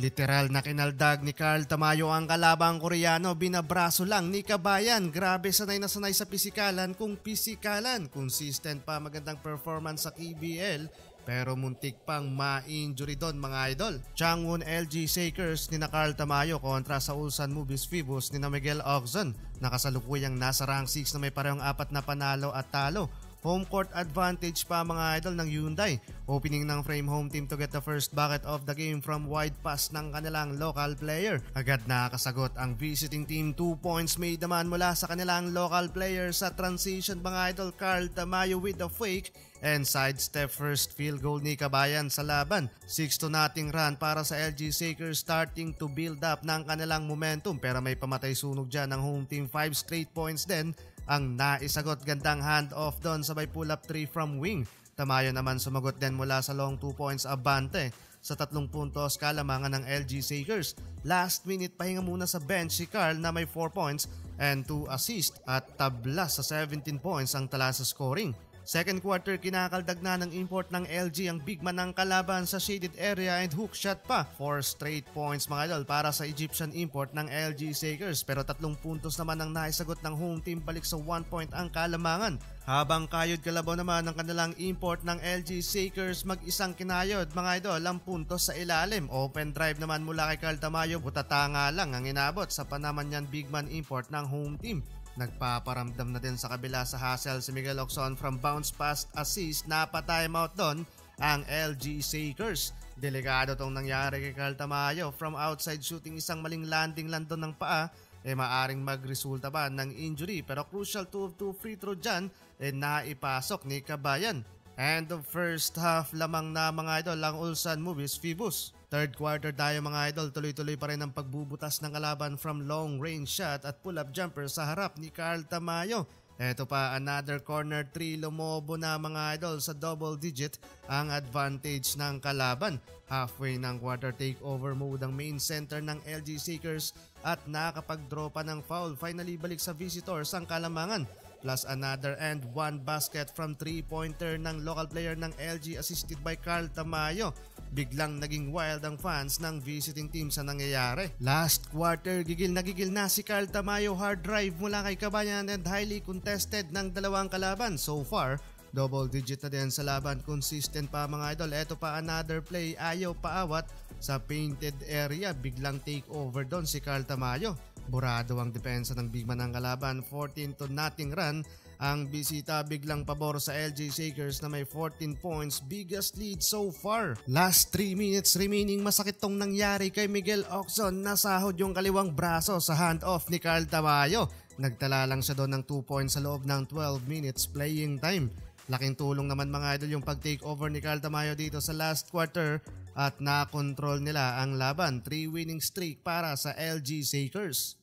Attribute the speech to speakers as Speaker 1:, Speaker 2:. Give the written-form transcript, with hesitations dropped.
Speaker 1: Literal na kinaldag ni Carl Tamayo ang kalabang Koreano, binabraso lang ni Kabayan. Grabe, sanay na sanay sa pisikalan kung pisikalan. Consistent pa magandang performance sa KBL pero muntik pang ma-injury doon mga idol. Changwon LG Shakers ni na Carl Tamayo kontra sa Ulsan Movies Phoebus ni na Miguel Ogzon. Nakasalukuyang nasa rank 6 na may parehong 4 na panalo at talo. Home court advantage pa mga idol ng Hyundai. Opening ng frame home team to get the first bucket of the game from wide pass ng kanilang local player. Agad nakakasagot ang visiting team. 2 points made naman mula sa kanilang local player sa transition mga idol. Carl Tamayo with the fake and sidestep first field goal ni Kabayan sa laban. 6-0 run para sa LG Shakers, starting to build up ng kanilang momentum pero may pamatay sunog dyan ng home team. 5 straight points din ang naisagot. Gandang hand-off doon, sabay pull-up 3 from wing. Tamayo naman sumagot din mula sa long 2 points abante. Sa 3 puntos kalamangan ng LG Shakers. Last minute pahinga muna sa bench si Carl na may 4 points and 2 assists at tabla sa 17 points ang tala sa scoring. Second quarter, kinakaldag na ng import ng LG ang big man ng kalaban sa shaded area and hook shot pa. 4 straight points mga idol para sa Egyptian import ng LG Shakers pero 3 puntos naman ang naisagot ng home team, balik sa 1 point ang kalamangan. Habang kayod kalabaw naman ng kanilang import ng LG Shakers, mag-isang kinayod mga idol ang puntos sa ilalim. Open drive naman mula kay Carl Tamayo, butatanga lang ang inabot sa panaman niyan big man import ng home team. Nagpaparamdam na din sa kabila sa hustle si Miguel Ogzon from bounce pass assist, napa-timeout doon ang LG Shakers. Delikado tong nangyari kay Carl Tamayo. From outside shooting, isang maling landing lang doon ng paa maaring magresulta ba ng injury pero crucial 2 of 2 free throw dyan naipasok ni Kabayan. End of first half lamang na mga idol ang Ulsan Movies Phoebus. Third quarter tayo mga idol, tuloy-tuloy pa rin ang pagbubutas ng kalaban from long range shot at pull-up jumper sa harap ni Carl Tamayo. Eto pa, another corner 3, lumobo na mga idol sa double digit ang advantage ng kalaban. Halfway ng quarter, takeover mode ang main center ng LG Shakers at nakapag-draw pa ng foul. Finally balik sa visitors ang kalamangan. Plus another and 1 basket from 3-pointer ng local player ng LG assisted by Carl Tamayo. Biglang naging wild ang fans ng visiting team sa nangyayari. Last quarter, gigil na si Carl Tamayo. Hard drive mula kay Kabayan and highly contested ng dalawang kalaban. So far, double digit na din sa laban. Consistent pa mga idol. Eto pa another play, ayaw paawat sa painted area. Biglang take over doon si Carl Tamayo. Burado ang depensa ng big man ng kalaban. 14-0 run ang bisita, biglang pabor sa LG Shakers na may 14 points, biggest lead so far. Last 3 minutes remaining, masakit tong nangyari kay Miguel Ogzon. Nasahod yung kaliwang braso sa handoff ni Carl Tamayo. Nagtala lang siya doon ng 2 points sa loob ng 12 minutes playing time. Laking tulong naman mga idol yung pag-take over ni Carl Tamayo dito sa last quarter at na-control nila ang laban. 3 winning streak para sa LG Shakers.